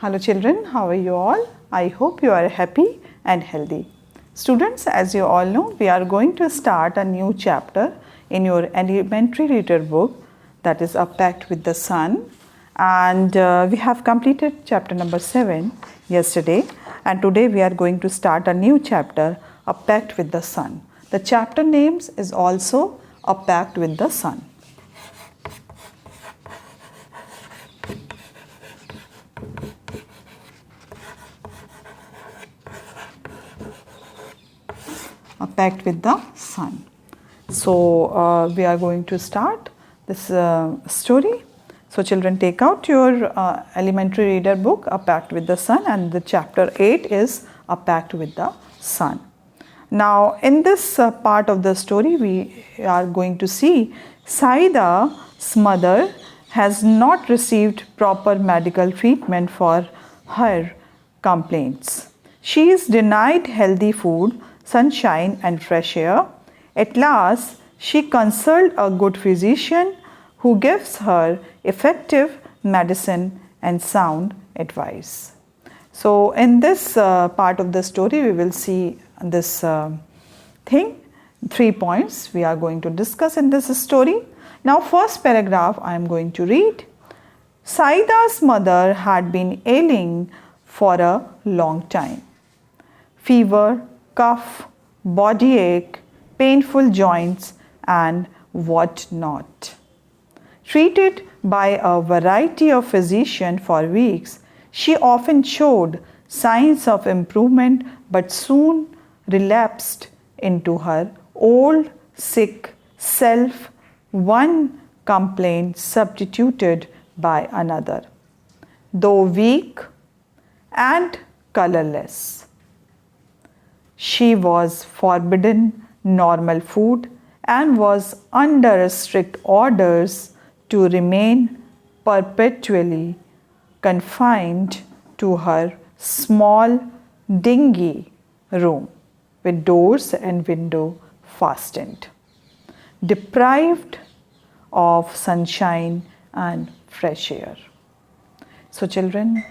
Hello children, how are you all? I hope you are happy and healthy. Students, as you all know, we are going to start a new chapter in your elementary reader book, that is A Pact with the Sun. And we have completed chapter number 7 yesterday, and today we are going to start a new chapter, A Pact with the Sun. The chapter name is also A Pact with the Sun. A Pact with the Sun. So we are going to start this story. So children, take out your elementary reader book, A Pact with the Sun, and the chapter 8 is A Pact with the Sun. Now in this part of the story, we are going to see Saida's mother has not received proper medical treatment for her complaints. She is denied healthy food, sunshine and fresh air. At last, she consulted a good physician who gives her effective medicine and sound advice. So in this part of the story, we will see this thing, 3 points we are going to discuss in this story. Now first paragraph I am going to read. Saida's mother had been ailing for a long time. Fever, cough, body ache, painful joints and what not. Treated by a variety of physicians for weeks, she often showed signs of improvement but soon relapsed into her old sick self, one complaint substituted by another. Though weak and colorless, she was forbidden normal food and was under strict orders to remain perpetually confined to her small, dingy room with doors and window fastened, deprived of sunshine and fresh air. So children,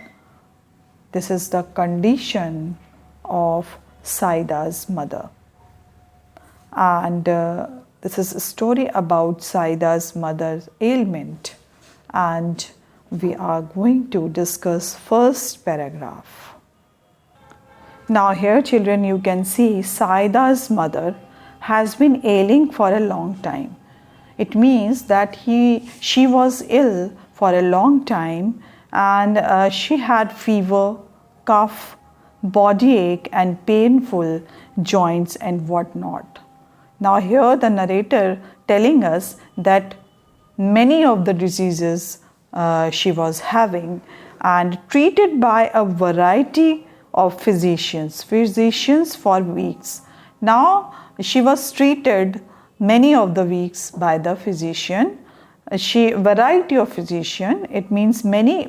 this is the condition of Saida's mother. And this is a story about Saida's mother's ailment, and we are going to discuss first paragraph. Now here children, you can see Saida's mother has been ailing for a long time. It means that she was ill for a long time, and she had fever, cough, body ache and painful joints and whatnot. Now here the narrator telling us that many of the diseases she was having, and treated by a variety of physicians for weeks. Now she was treated many of the weeks by the physician. Variety of physician, it means many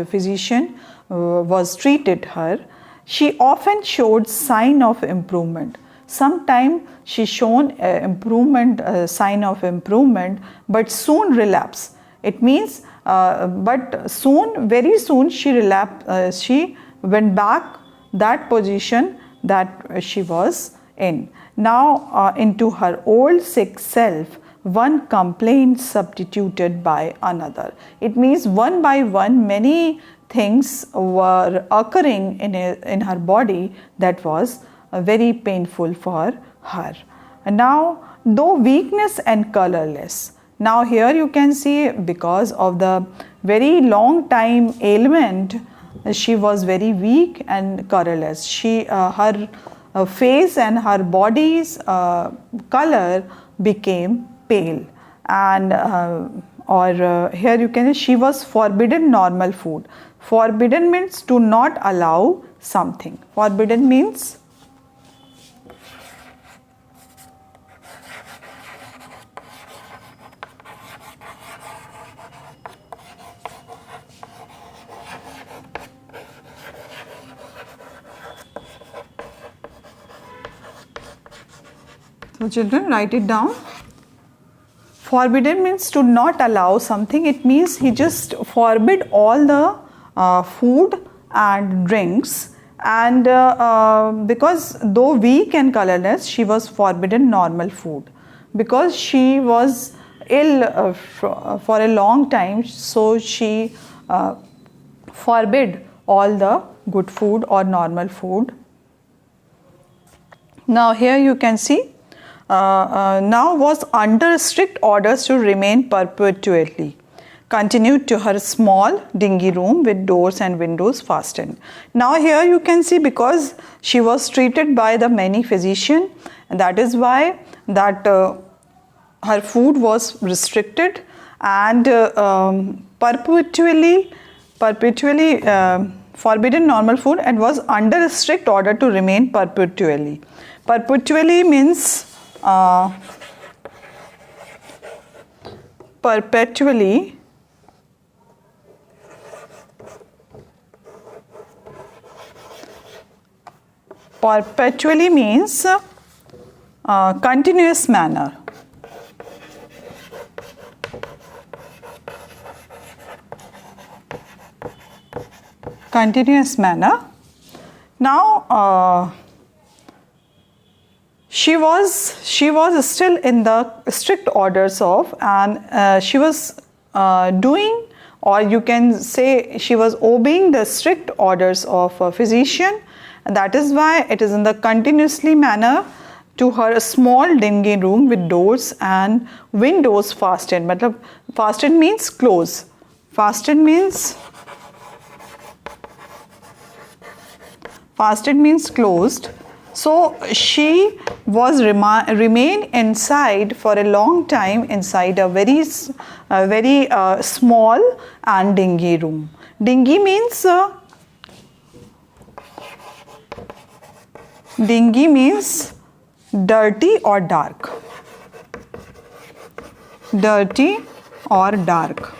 physician was treated her. She often showed sign of improvement. Sometimes she shown improvement, sign of improvement, but soon relapse. It means, but soon, very soon she relapsed. She went back that position that she was in. Now into her old sick self, one complaint substituted by another. It means one by one, many things were occurring in her body that was very painful for her. And now, though weakness and colorless. Now here you can see, because of the very long time ailment, she was very weak and colorless. Her face and her body's color became pale, and here you can see she was forbidden normal food. Forbidden means to not allow something. Forbidden means so children, write it down. Forbidden means to not allow something. It means he just forbid all the food and drinks, and because though weak and colorless, she was forbidden normal food because she was ill for a long time, so she forbid all the good food or normal food. Now here you can see now was under strict orders to remain perpetually continued to her small dingy room with doors and windows fastened. Now here you can see, because she was treated by the many physicians, and that is why that her food was restricted and perpetually forbidden normal food, and was under strict order to remain perpetually. Perpetually means perpetually means continuous manner. Continuous manner. Now she was still in the strict orders of, and she was doing, or you can say she was obeying the strict orders of a physician, and that is why it is in the continuously manner to her small dingy room with doors and windows fastened. Matlab, fastened means close. Fastened means closed. So she was remain inside for a long time inside a very small and dingy room. Dingy means dirty or dark. Dirty or dark.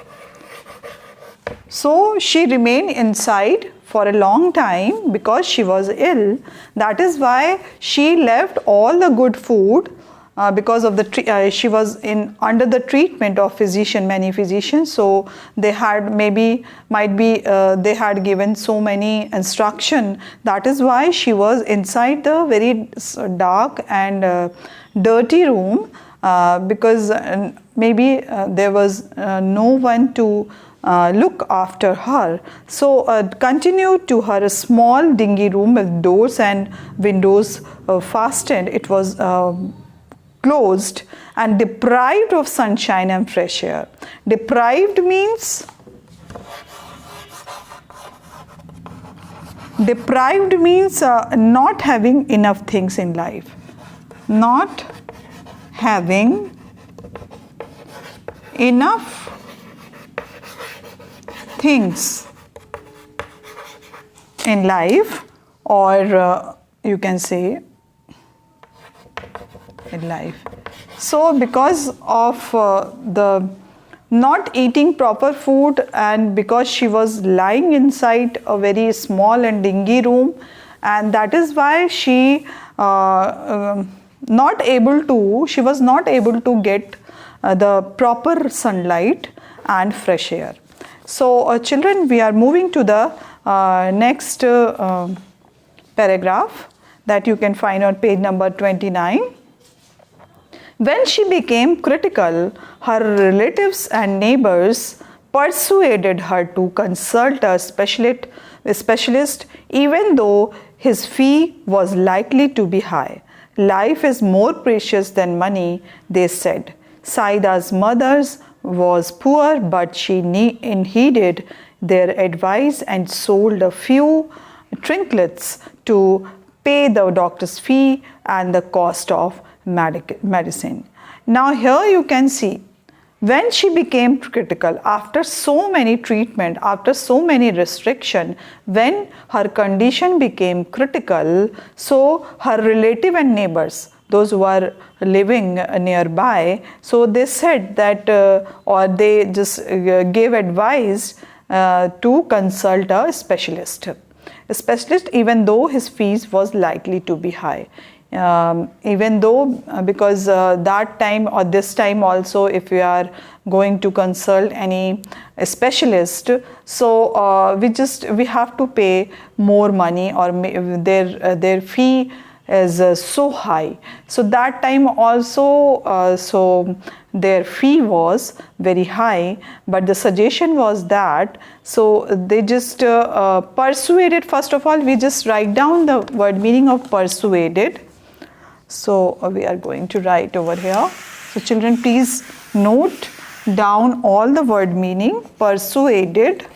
So she remained inside for a long time because she was ill. That is why she left all the good food because of the she was under the treatment of many physicians. So they had they had given so many instruction. That is why she was inside the very dark and dirty room because maybe there was no one to look after her. So continued to her small dingy room with doors and windows fastened. It was closed and deprived of sunshine and fresh air. Deprived means not having enough things in life. Not having enough things in life, or you can say in life. So because of the not eating proper food, and because she was lying inside a very small and dingy room, and that is why she was not able to get the proper sunlight and fresh air. So children, we are moving to the next paragraph that you can find on page number 29. When she became critical, her relatives and neighbors persuaded her to consult a specialist, even though his fee was likely to be high. Life is more precious than money, they said. Saida's mother was poor, but she heeded their advice and sold a few trinkets to pay the doctor's fee and the cost of medicine. Now here you can see, when she became critical, after so many treatment, after so many restriction, when her condition became critical, so her relative and neighbors, those who are living nearby, so they said that or they just gave advice to consult a specialist, even though his fees was likely to be high. even though because that time or this time also, if we are going to consult any specialist, so we have to pay more money, or their fee is so high. So that time also, so their fee was very high, but the suggestion was that, so they just persuaded. First of all, we just write down the word meaning of persuaded. So we are going to write over here. So children, please note down all the word meaning. Persuaded,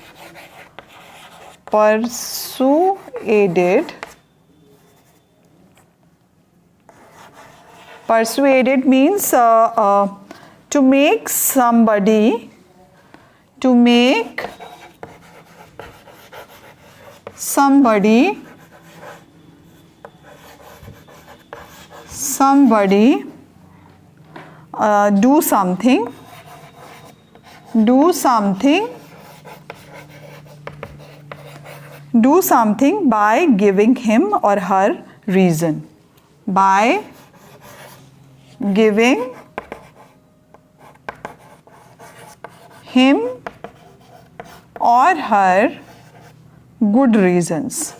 persuaded. Persuaded means to make somebody, do something by giving him or her reason. By giving him or her good reasons.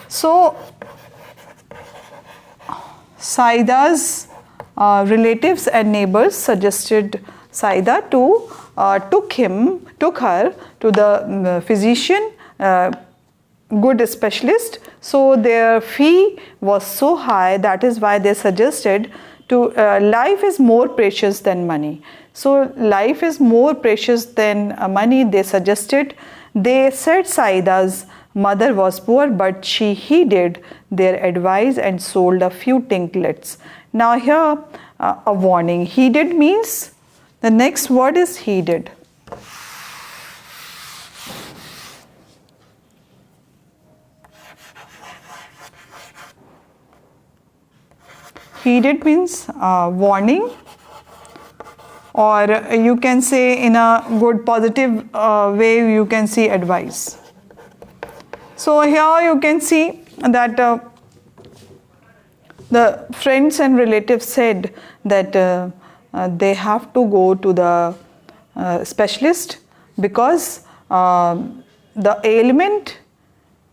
So Saida's relatives and neighbors suggested Saida to took her to the physician, good specialist. So their fee was so high, that is why they suggested to life is more precious than money. So life is more precious than money, they suggested. They said Saida's mother was poor, but she heeded their advice and sold a few tinklets. Now here a warning. Heeded means, the next word is heeded. Heeded means warning, or you can say in a good positive way, you can see advice. So here you can see that the friends and relatives said that they have to go to the specialist, because the ailment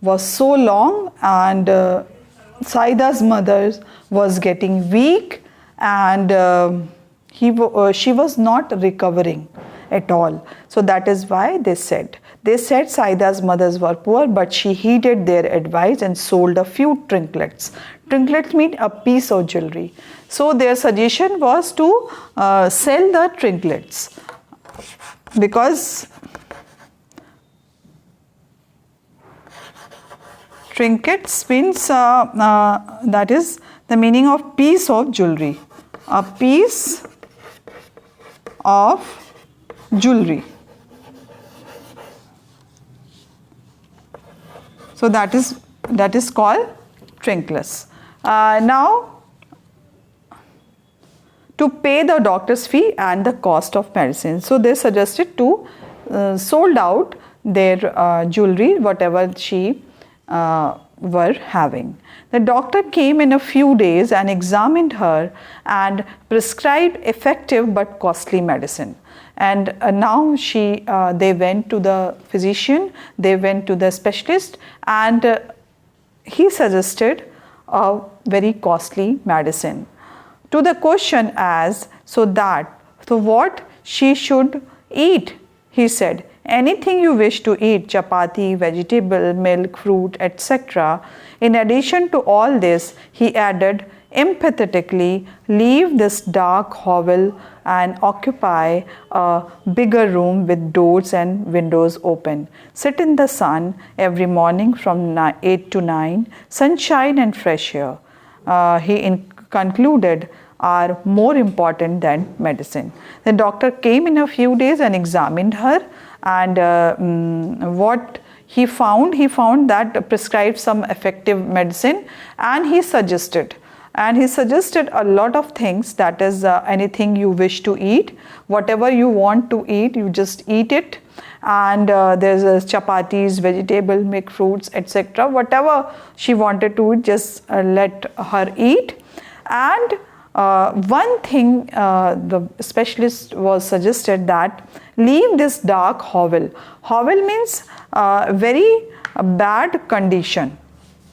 was so long, and Saida's mother was getting weak, and she was not recovering at all. So that is why they said Saida's mothers were poor, but she heeded their advice and sold a few trinkets. Trinkets mean a piece of jewelry. So their suggestion was to sell the trinkets, because trinkets means that is the meaning of piece of jewelry. A piece of jewelry. So that is called trinkets. Now, to pay the doctor's fee and the cost of medicine, so they suggested to sold out their jewelry, whatever she were having. The doctor came in a few days and examined her and prescribed effective but costly medicine. And now they went to the physician, they went to the specialist, and he suggested a very costly medicine. To the question as, so what she should eat, he said, anything you wish to eat, chapati, vegetable, milk, fruit, etc. In addition to all this, he added empathetically, leave this dark hovel and occupy a bigger room with doors and windows open. Sit in the sun every morning from 8 to 9, sunshine and fresh air. He concluded are more important than medicine. The doctor came in a few days and examined her, and what he found that prescribed some effective medicine, and he suggested a lot of things, that is anything you wish to eat, whatever you want to eat, you just eat it, and there's chapatis, vegetable, milk, fruits, etc. Whatever she wanted to eat, just let her eat. And one thing the specialist was suggested that leave this dark hovel. Hovel means very bad condition.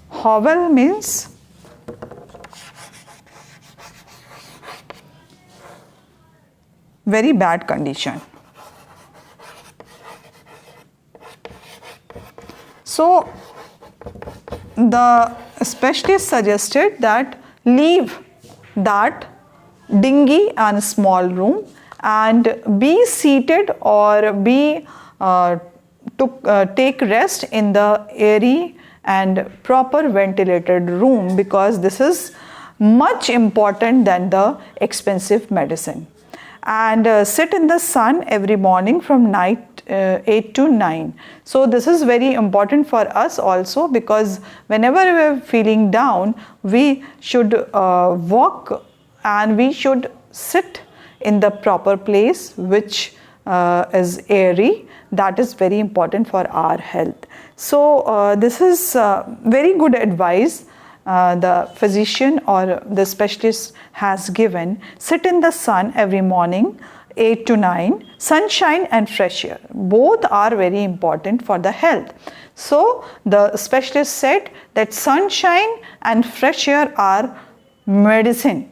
Hovel means very bad condition. So the specialist suggested that leave that dingy and small room and be seated or be take rest in the airy and proper ventilated room, because this is much important than the expensive medicine. And sit in the sun every morning from night 8 to 9. So this is very important for us also, because whenever we are feeling down, we should walk and we should sit in the proper place which is airy. That is very important for our health. So this is very good advice the physician or the specialist has given. Sit in the sun every morning 8 to 9. Sunshine and fresh air, both are very important for the health. So the specialist said that sunshine and fresh air are medicine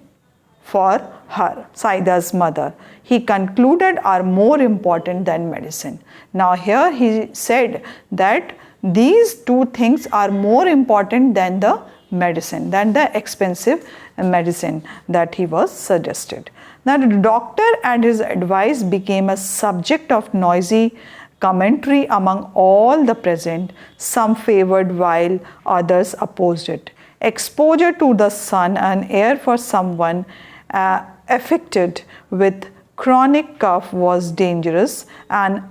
for her, Saida's mother. He concluded are more important than medicine. Now here he said that these two things are more important than the medicine, than the expensive medicine that he was suggested. Now the doctor and his advice became a subject of noisy commentary among all the present. Some favored while others opposed it. Exposure to the sun and air for someone affected with chronic cough was dangerous. An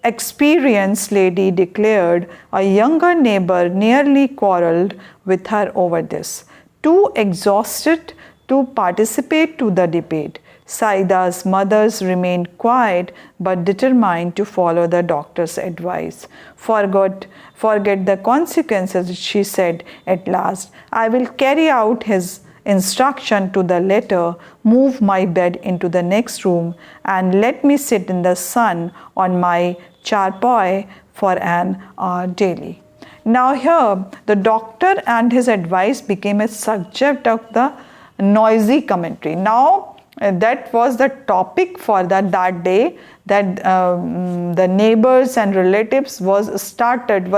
experienced lady declared a younger neighbor nearly quarreled with her over this. Too exhausted to participate to the debate, Saida's mothers remained quiet but determined to follow the doctor's advice. Forget the consequences, she said at last. I will carry out his instruction to the letter, move my bed into the next room, and let me sit in the sun on my charpoy for an hour daily. Now here, the doctor and his advice became a subject of the noisy commentary. Now, that was the topic for that day, that the neighbors and relatives were started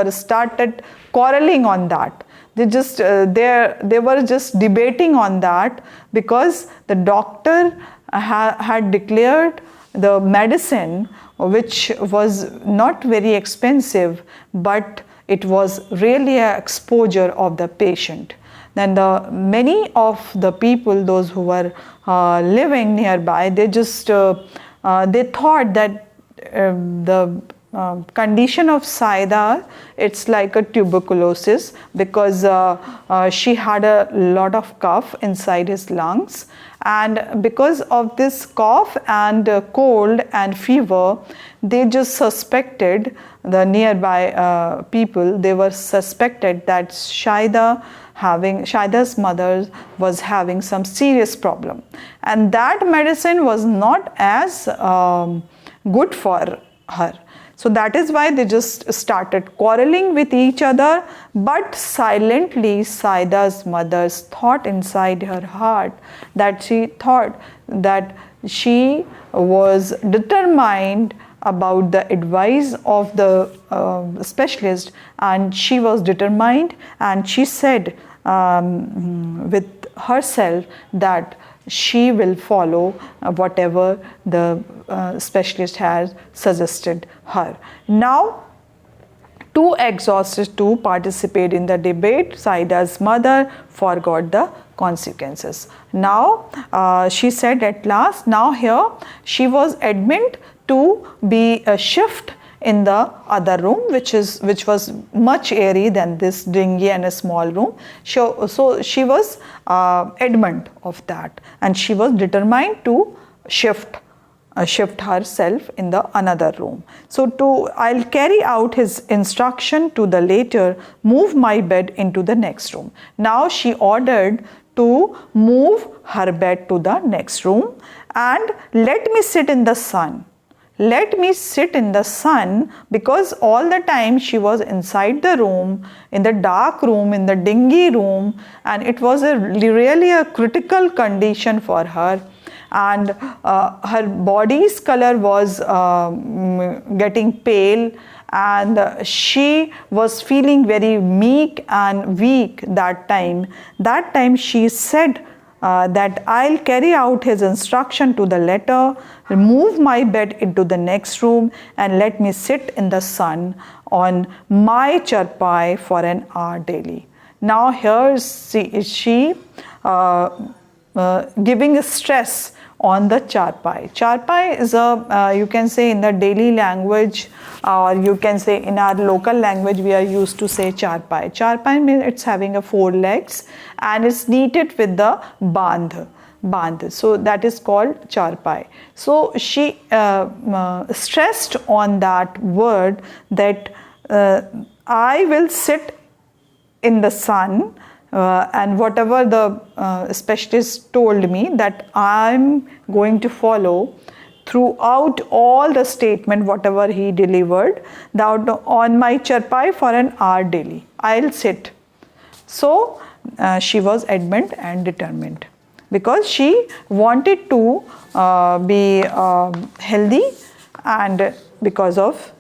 quarreling on that. They were just debating on that, because the doctor had declared the medicine, which was not very expensive, but it was really an exposure of the patient. Then many of the people, those who were living nearby, they thought that the condition of Saida, it's like a tuberculosis, because she had a lot of cough inside his lungs, and because of this cough and cold and fever, they just suspected, the nearby people, they were suspected that Shaida's mother was having some serious problem, and that medicine was not as good for her. So that is why they just started quarreling with each other. But silently, Saida's mother thought inside her heart that she thought that she was determined about the advice of the specialist, and she was determined, and she said with herself that she will follow whatever the specialist has suggested her. Now, too exhausted to participate in the debate, Saida's mother forgot the consequences. Now, she said at last, now here she was admitted to be a shift in the other room, which was much airy than this dingy and a small room. So she was adamant of that, and she was determined to shift shift herself in the another room. So I'll carry out his instruction to the later, move my bed into the next room. Now she ordered to move her bed to the next room and let me sit in the sun. Let me sit in the sun, because all the time she was inside the room, in the dark room, in the dingy room, and it was really a critical condition for her. And her body's color was getting pale, and she was feeling very meek and weak that time. That time she said that I'll carry out his instruction to the letter, move my bed into the next room, and let me sit in the sun on my charpai for an hour daily. Now here she giving a stress on the charpai. Charpai is you can say in the daily language, or you can say in our local language, we are used to say charpai. Charpai means it's having 4 legs and it's knitted with the bandh. So that is called charpai. So she stressed on that word that I will sit in the sun, and whatever the specialist told me, that I'm going to follow throughout all the statement, whatever he delivered, that on my charpai for an hour daily, I'll sit. So she was adamant and determined, because she wanted to be healthy, and because of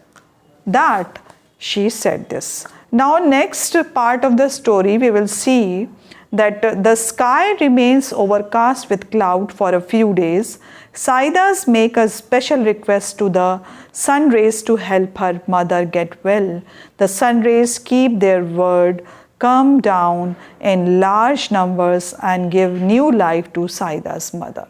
that she said this. Now next part of the story, we will see that the sky remains overcast with cloud for a few days. Saidas make a special request to the sun rays to help her mother get well. The sun rays keep their word, come down in large numbers and give new life to Saida's mother.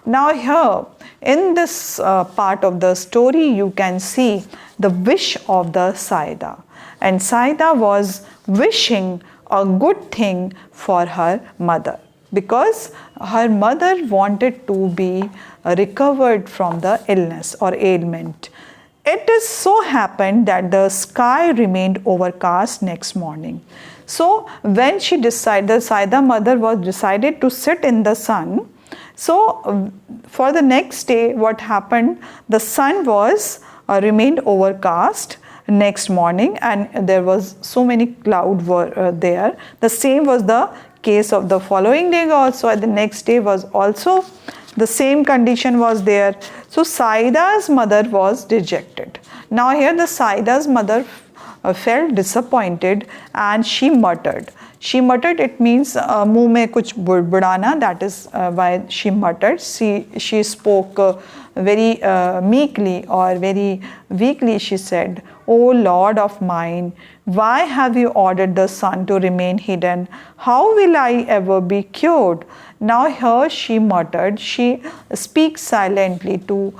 Now here in this part of the story, you can see the wish of the Saida. And Saida was wishing a good thing for her mother, because her mother wanted to be recovered from the illness or ailment. It is so happened that the sky remained overcast next morning. So when she decided, the Saida mother was decided to sit in the sun. So for the next day, what happened? The sun was remained overcast next morning, and there was so many clouds were there. The same was the case of the following day also, and the next day was also the same condition was there. So Saida's mother was dejected. Now here the Saida's mother felt disappointed, and she muttered. She muttered, it means muh mein kuch budana, that is why she muttered. She spoke very meekly or very weakly. She said, "O Lord of mine, why have you ordered the sun to remain hidden? How will I ever be cured?" Now here she muttered, she speaks silently to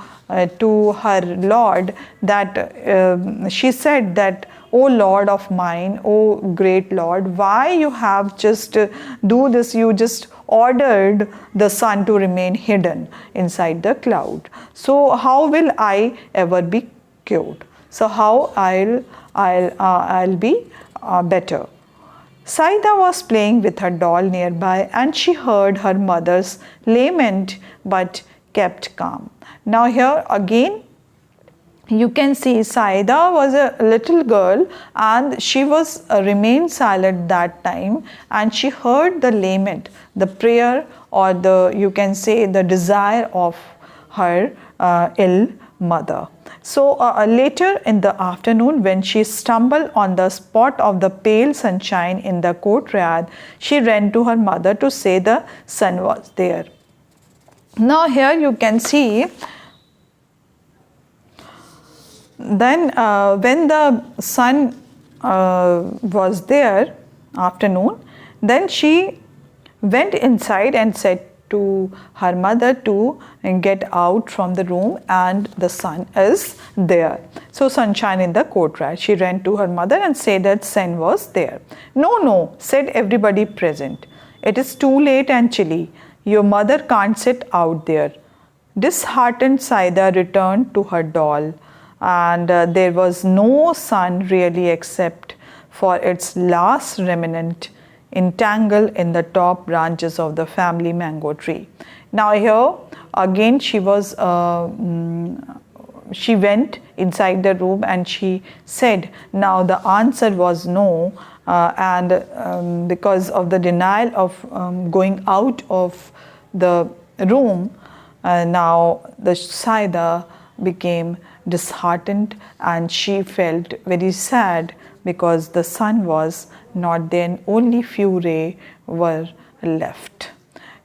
her Lord, that she said that, "O Lord of mine, O great Lord, why you have just do this? You just ordered the sun to remain hidden inside the cloud. So how will I ever be cured? So how I'll be better?" Saida was playing with her doll nearby, and she heard her mother's lament but kept calm. Now here again you can see Saida was a little girl, and she was remained silent that time, and she heard the lament, the prayer, or the, you can say, the desire of her ill mother. So later in the afternoon, when she stumbled on the spot of the pale sunshine in the courtyard, she ran to her mother to say the sun was there. Now here you can see, then when the sun was there, afternoon, then she went inside and said to her mother to get out from the room, and the sun is there. So sunshine in the courtyard. She ran to her mother and said that sun was there. "No, no," said everybody present. "It is too late and chilly. Your mother can't sit out there." Disheartened, Saida returned to her doll, and there was no sun really except for its last remnant entangled in the top branches of the family mango tree. Now here again she went inside the room and she said, now the answer was no, and because of the denial of going out of the room, now the Saida became disheartened and she felt very sad because the sun was not there and only few rays were left.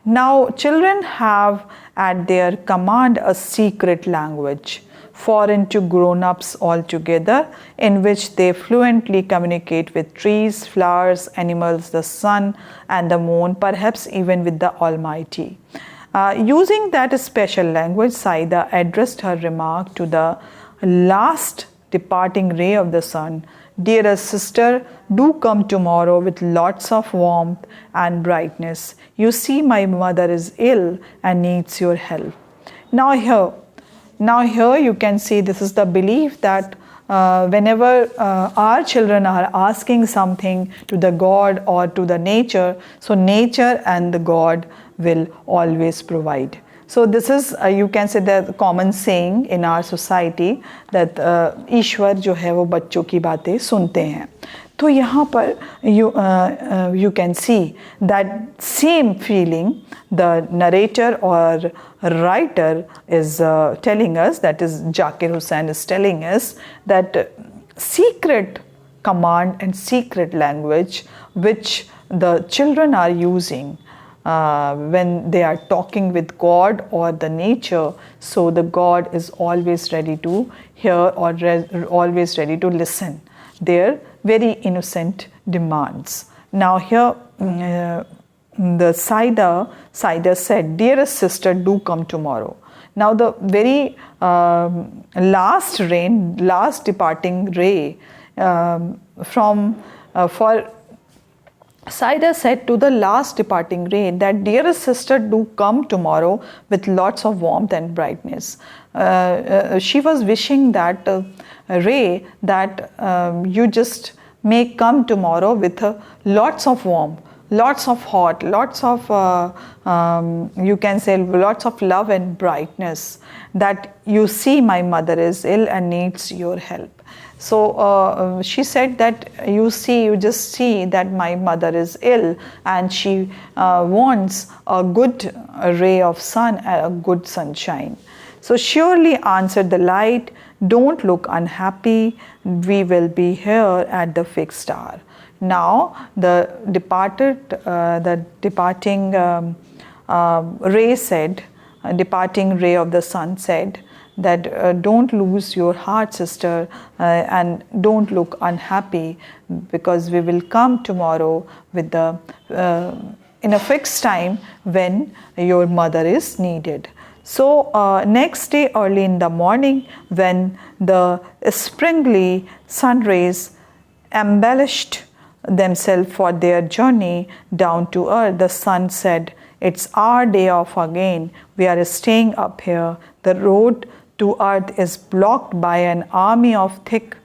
Now children have at their command a secret language, foreign to grown-ups altogether, in which they fluently communicate with trees, flowers, animals, the sun and the moon, perhaps even with the Almighty. Using that special language, Saida addressed her remark to the last departing ray of the sun. Dearest sister, do come tomorrow with lots of warmth and brightness. You see, my mother is ill and needs your help. Now here you can see this is the belief that whenever our children are asking something to the God or to the nature, so nature and the God will always provide. So this is you can say the common saying in our society that ईश्वर जो है वो बच्चों की बातें सुनते हैं. तो यहाँ पर you can see that same feeling the narrator or writer is telling us, that is Zakir Hussain is telling us that secret command and secret language which the children are using when they are talking with God or the nature, so the God is always ready to hear or always ready to listen their very innocent demands. Now here the Saida said, dearest sister, do come tomorrow. Now the very last departing ray for Saida said to the last departing ray that, dearest sister, do come tomorrow with lots of warmth and brightness. She was wishing that ray that you just may come tomorrow with lots of warmth, lots of hot, lots of you can say lots of love and brightness, that you see my mother is ill and needs your help. So she said that you just see that my mother is ill and she wants a good ray of sun, a good sunshine. So surely, answered the light, don't look unhappy, we will be here at the fixed hour. Now the departing ray of the sun said that don't lose your heart, sister, and don't look unhappy, because we will come tomorrow with the in a fixed time when your mother is needed. So next day early in the morning, when the springly sun rays embellished themselves for their journey down to earth, the sun said, it's our day off again. We are staying up here. The road to earth is blocked by an army of thick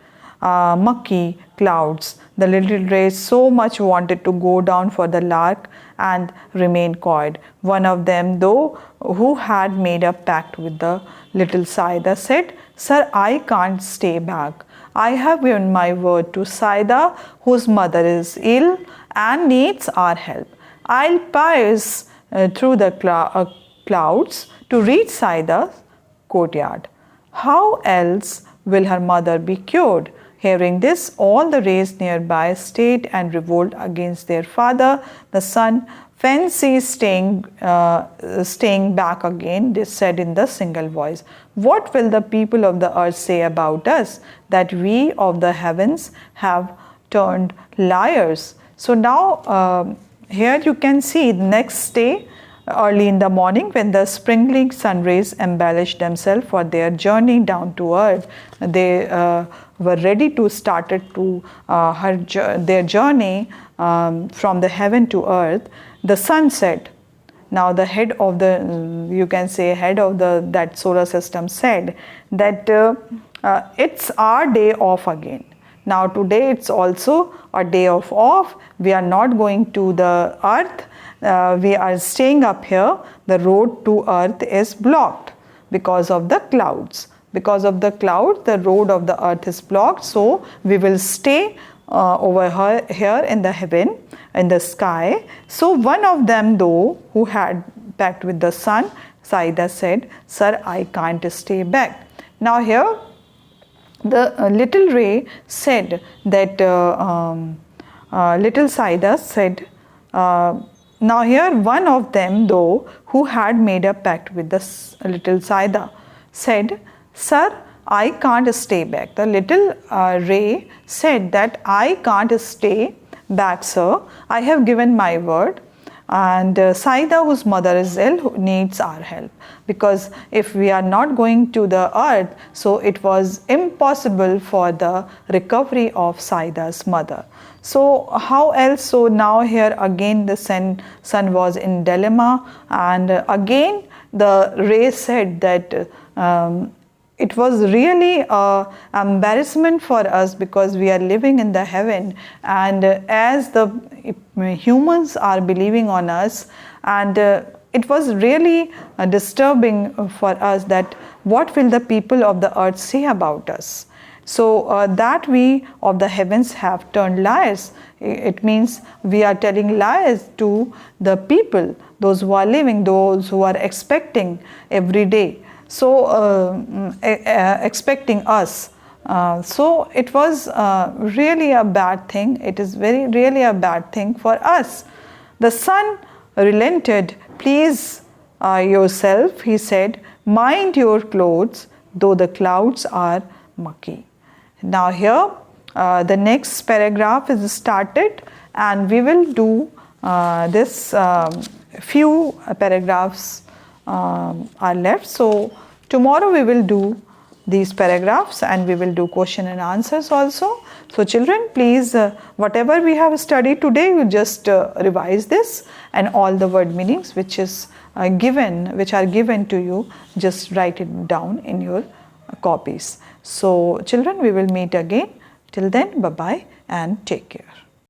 mucky clouds. The little rays so much wanted to go down for the lark and remain coyed. One of them, though, who had made a pact with the little Saida, said, Sir, I can't stay back. I have given my word to Saida, whose mother is ill and needs our help. I'll pass through the clouds to reach Saida's courtyard. How else will her mother be cured? Hearing this, all the rays nearby stayed and revolted against their father. The sun fancies staying back again, they said in the single voice. What will the people of the earth say about us, that we of the heavens have turned liars? So now here you can see the next day, early in the morning, when the sprinkling sun rays embellished themselves for their journey down to earth, they were ready to start their journey from the heaven to earth. The sun said, Now the head of the, you can say head of that solar system said that it's our day off again. Now today it's also a day of off. We are not going to the earth. We are staying up here. The road to earth is blocked because of the clouds. Because of the cloud, the road of the earth is blocked. So we will stay over here in the heaven, in the sky. So one of them, though, who had pact with the sun, Saida said, "Sir, I can't stay back." Now here, the little Ray said that, little Saida said, now here one of them, though, who had made a pact with the little Saida, said, "Sir, I can't stay back." The little Ray said that, "I can't stay back, sir. I have given my word. And Saida, whose mother is ill, needs our help. Because if we are not going to the earth, so it was impossible for the recovery of Saida's mother." So how else? So now here again the son was in dilemma, and again the Ray said that it was really an embarrassment for us because we are living in the heaven, and as the humans are believing on us, and it was really disturbing for us that what will the people of the earth say about us. So that we of the heavens have turned liars. It means we are telling lies to the people, those who are living, those who are expecting every day. So expecting us. So it was really a bad thing. It is really a bad thing for us. The sun relented. "Please yourself," he said, "mind your clothes, though the clouds are mucky." Now here the next paragraph is started, and we will do this few paragraphs are left. So tomorrow we will do these paragraphs, and we will do question and answers also. So children, please whatever we have studied today, you just revise this, and all the word meanings which are given to you, just write it down in your copies. So children, we will meet again. Till then, bye bye and take care.